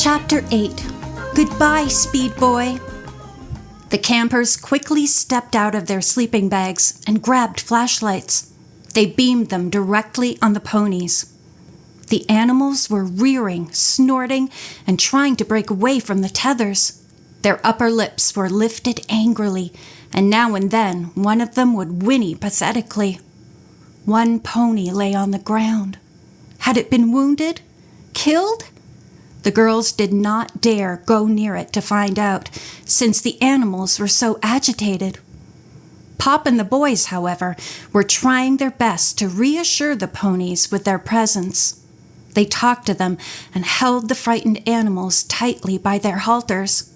Chapter 8. Goodbye, Speed Boy. The campers quickly stepped out of their sleeping bags and grabbed flashlights. They beamed them directly on the ponies. The animals were rearing, snorting, and trying to break away from the tethers. Their upper lips were lifted angrily, and now and then one of them would whinny pathetically. One pony lay on the ground. Had it been wounded? Killed? The girls did not dare go near it to find out, since the animals were so agitated. Pop and the boys, however, were trying their best to reassure the ponies with their presence. They talked to them and held the frightened animals tightly by their halters.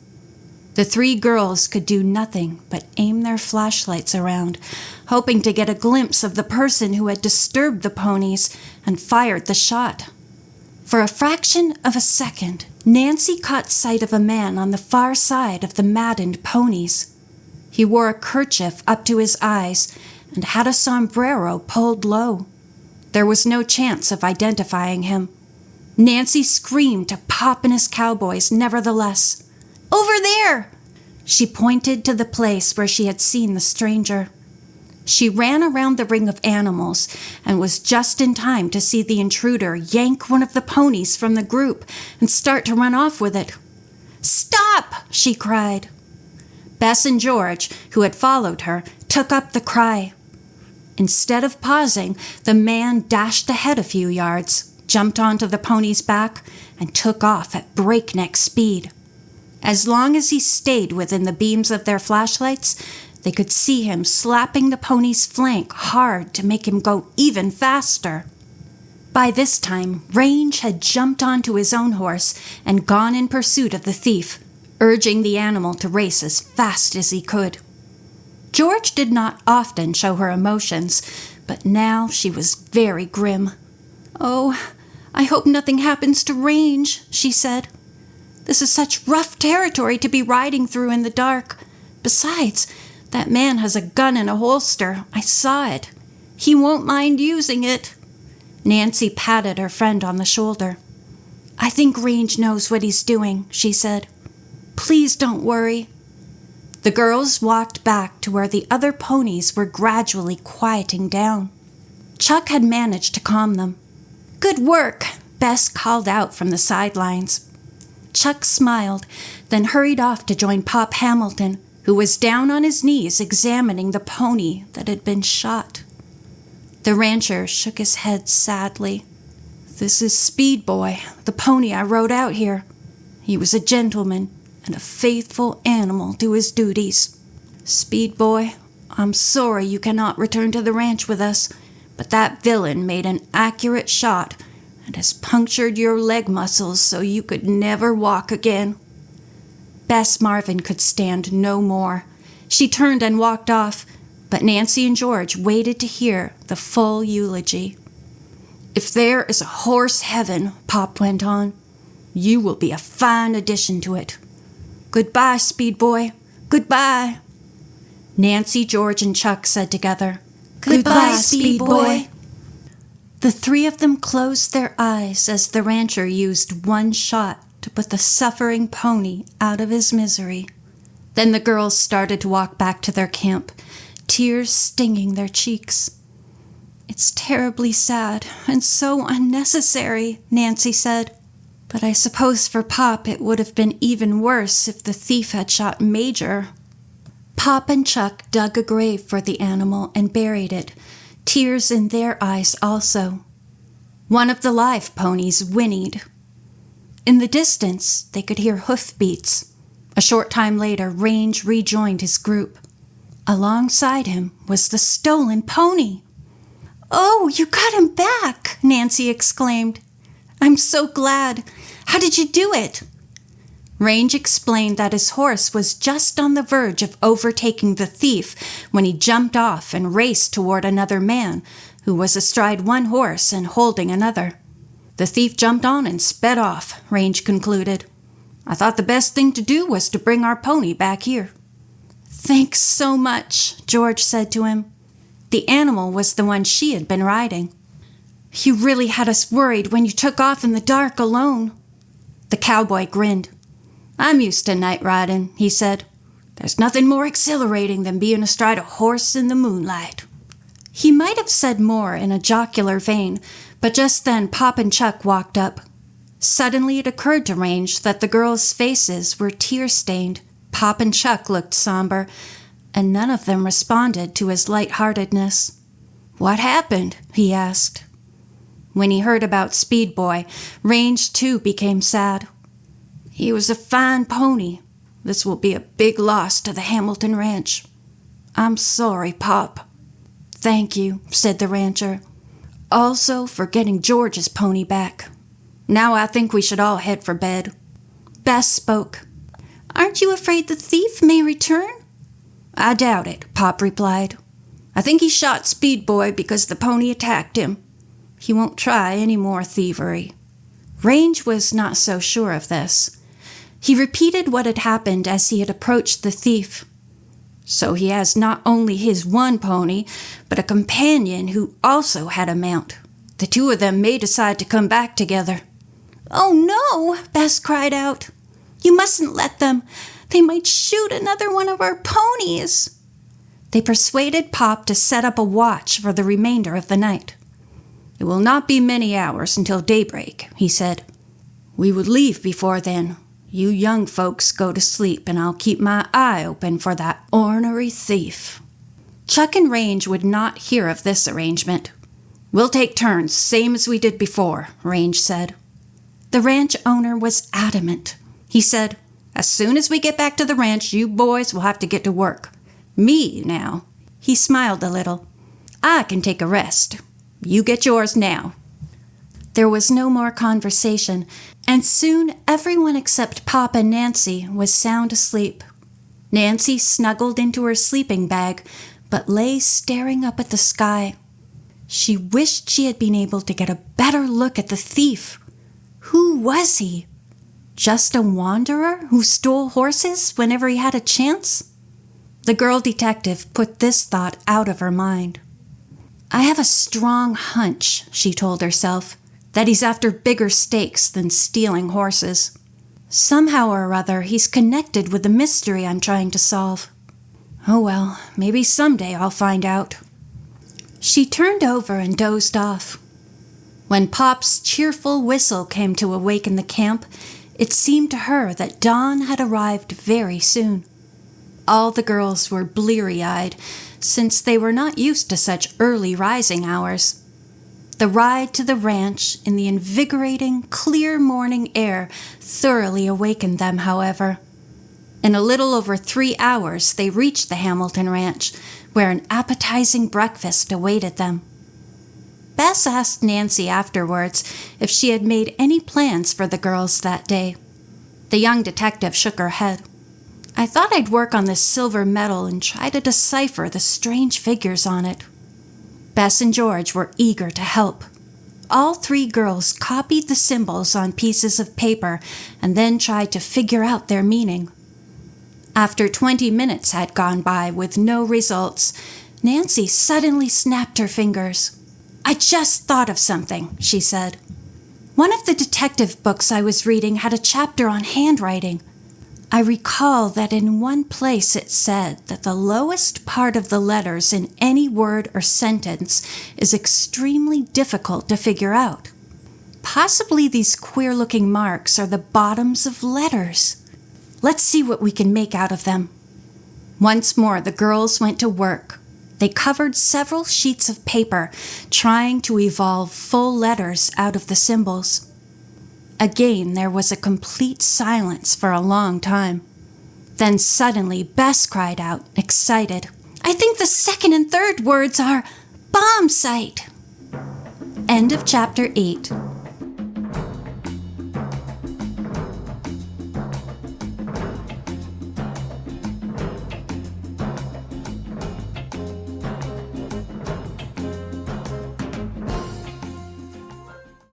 The three girls could do nothing but aim their flashlights around, hoping to get a glimpse of the person who had disturbed the ponies and fired the shot. For a fraction of a second, Nancy caught sight of a man on the far side of the maddened ponies. He wore a kerchief up to his eyes and had a sombrero pulled low. There was no chance of identifying him. Nancy screamed to Pop and his cowboys nevertheless. "Over there!" She pointed to the place where she had seen the stranger. She ran around the ring of animals and was just in time to see the intruder yank one of the ponies from the group and start to run off with it. "Stop!" she cried. Bess and George, who had followed her, took up the cry. Instead of pausing, the man dashed ahead a few yards, jumped onto the pony's back, and took off at breakneck speed. As long as he stayed within the beams of their flashlights, they could see him slapping the pony's flank hard to make him go even faster. By this time, Range had jumped onto his own horse and gone in pursuit of the thief, urging the animal to race as fast as he could. George did not often show her emotions, but now she was very grim. "Oh, I hope nothing happens to Range," she said. "This is such rough territory to be riding through in the dark. Besides, that man has a gun in a holster. I saw it. He won't mind using it." Nancy patted her friend on the shoulder. "I think Range knows what he's doing," she said. "Please don't worry." The girls walked back to where the other ponies were gradually quieting down. Chuck had managed to calm them. "Good work," Bess called out from the sidelines. Chuck smiled, then hurried off to join Pop Hamilton, who was down on his knees examining the pony that had been shot. The rancher shook his head sadly. "This is Speed Boy, the pony I rode out here. He was a gentleman and a faithful animal to his duties. Speed Boy, I'm sorry you cannot return to the ranch with us, but that villain made an accurate shot and has punctured your leg muscles so you could never walk again." Bess Marvin could stand no more. She turned and walked off, but Nancy and George waited to hear the full eulogy. "If there is a horse heaven," Pop went on, "you will be a fine addition to it. Goodbye, Speed Boy. Goodbye." Nancy, George, and Chuck said together, "Goodbye, Speed Boy." The three of them closed their eyes as the rancher used one shot to put the suffering pony out of his misery. Then the girls started to walk back to their camp, tears stinging their cheeks. "It's terribly sad and so unnecessary," Nancy said. "But I suppose for Pop it would have been even worse if the thief had shot Major." Pop and Chuck dug a grave for the animal and buried it, tears in their eyes also. One of the live ponies whinnied. In the distance, they could hear hoofbeats. A short time later, Range rejoined his group. Alongside him was the stolen pony. "Oh, you got him back!" Nancy exclaimed. "I'm so glad. How did you do it?" Range explained that his horse was just on the verge of overtaking the thief when he jumped off and raced toward another man who was astride one horse and holding another. "The thief jumped on and sped off," Range concluded. "I thought the best thing to do was to bring our pony back here." "Thanks so much," George said to him. The animal was the one she had been riding. "You really had us worried when you took off in the dark alone." The cowboy grinned. "I'm used to night riding," he said. "There's nothing more exhilarating than being astride a horse in the moonlight." He might have said more in a jocular vein, but just then Pop and Chuck walked up. Suddenly it occurred to Range that the girls' faces were tear-stained. Pop and Chuck looked somber, and none of them responded to his lightheartedness. "What happened?" he asked. When he heard about Speed Boy, Range too became sad. "He was a fine pony. This will be a big loss to the Hamilton Ranch. I'm sorry, Pop." "Thank you," said the rancher. "Also for getting George's pony back. Now I think we should all head for bed." Bess spoke. "Aren't you afraid the thief may return?" "I doubt it," Pop replied. "I think he shot Speed Boy because the pony attacked him. He won't try any more thievery." Range was not so sure of this. He repeated what had happened as he had approached the thief. "So he has not only his one pony, but a companion who also had a mount. The two of them may decide to come back together." "Oh no!" Bess cried out. "You mustn't let them. They might shoot another one of our ponies." They persuaded Pop to set up a watch for the remainder of the night. "It will not be many hours until daybreak," he said. "We would leave before then. You young folks go to sleep, and I'll keep my eye open for that ornery thief." Chuck and Range would not hear of this arrangement. "We'll take turns, same as we did before," Range said. The ranch owner was adamant. He said, "As soon as we get back to the ranch, you boys will have to get to work. Me, now." He smiled a little. "I can take a rest. You get yours now." There was no more conversation, and soon everyone except Pop and Nancy was sound asleep. Nancy snuggled into her sleeping bag, but lay staring up at the sky. She wished she had been able to get a better look at the thief. Who was he? Just a wanderer who stole horses whenever he had a chance? The girl detective put this thought out of her mind. "I have a strong hunch," she told herself, "that he's after bigger stakes than stealing horses. Somehow or other, he's connected with the mystery I'm trying to solve. Oh well, maybe someday I'll find out." She turned over and dozed off. When Pop's cheerful whistle came to awaken the camp, it seemed to her that dawn had arrived very soon. All the girls were bleary-eyed, since they were not used to such early rising hours. The ride to the ranch in the invigorating, clear morning air thoroughly awakened them, however. In a little over 3 hours, they reached the Hamilton Ranch, where an appetizing breakfast awaited them. Bess asked Nancy afterwards if she had made any plans for the girls that day. The young detective shook her head. "I thought I'd work on this silver medal and try to decipher the strange figures on it." Bess and George were eager to help. All 3 girls copied the symbols on pieces of paper and then tried to figure out their meaning. After 20 minutes had gone by with no results, Nancy suddenly snapped her fingers. "I just thought of something," she said. "One of the detective books I was reading had a chapter on handwriting. I recall that in one place it said that the lowest part of the letters in any word or sentence is extremely difficult to figure out. Possibly these queer-looking marks are the bottoms of letters. Let's see what we can make out of them." Once more, the girls went to work. They covered several sheets of paper, trying to evolve full letters out of the symbols. Again, there was a complete silence for a long time. Then suddenly, Bess cried out, excited, "I think the second and third words are bomb site." End of chapter 8.